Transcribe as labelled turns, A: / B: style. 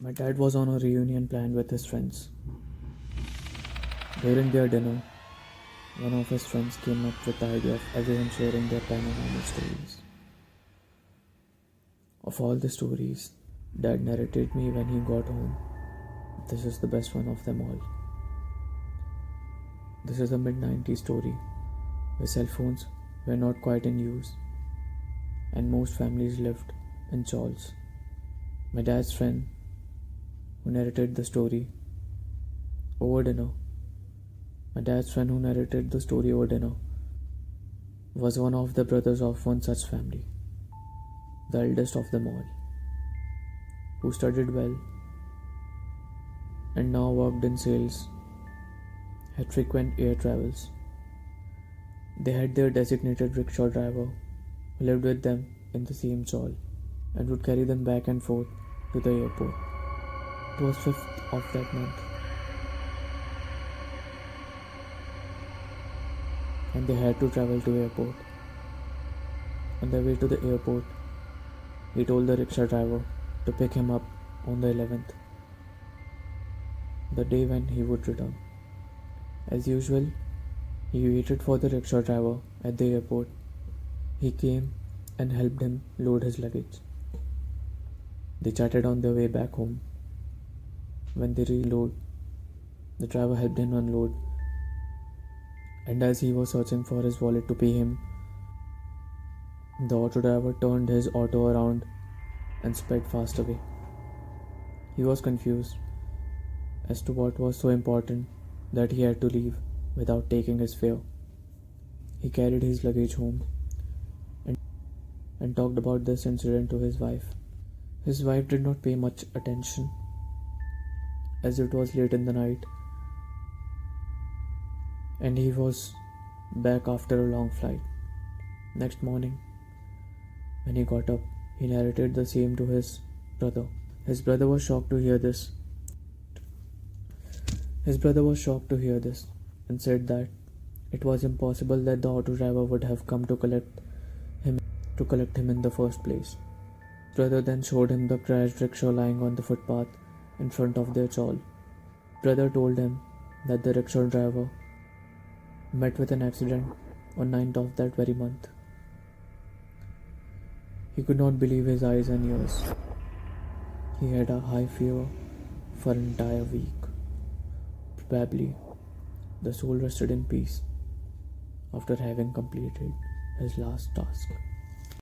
A: My dad was on a reunion planned with his friends. During their dinner, one of his friends came up with the idea of everyone sharing their paranormal stories. Of all the stories Dad narrated me when he got home, this is the best one of them all. This is a mid-90s story where cell phones were not quite in use and most families lived in chawls. My dad's friend who narrated the story over dinner was one of the brothers of one such family, the eldest of them all, who studied well and now worked in sales, had frequent air travels. They had their designated rickshaw driver who lived with them in the same chawl and would carry them back and forth to the airport. It was 5th of that month, and they had to travel to airport. On their way to the airport, he told the rickshaw driver to pick him up on the 11th, the day when he would return. As usual, he waited for the rickshaw driver at the airport. He came and helped him load his luggage. They chatted on their way back home. When they reload, the driver helped him unload, and as he was searching for his wallet to pay him, the auto driver turned his auto around and sped fast away. He was confused as to what was so important that he had to leave without taking his fare. He carried his luggage home and talked about this incident to his wife. His wife did not pay much attention as it was late in the night and he was back after a long flight. Next morning, when he got up, he narrated the same to his brother. His brother was shocked to hear this and said that it was impossible that the auto driver would have come to collect him in the first place. His brother then showed him the crashed rickshaw lying on the footpath in front of their chawl. Brother told him that the rickshaw driver met with an accident on 9th of that very month. He could not believe his eyes and ears. He had a high fever for an entire week. Probably the soul rested in peace after having completed his last task.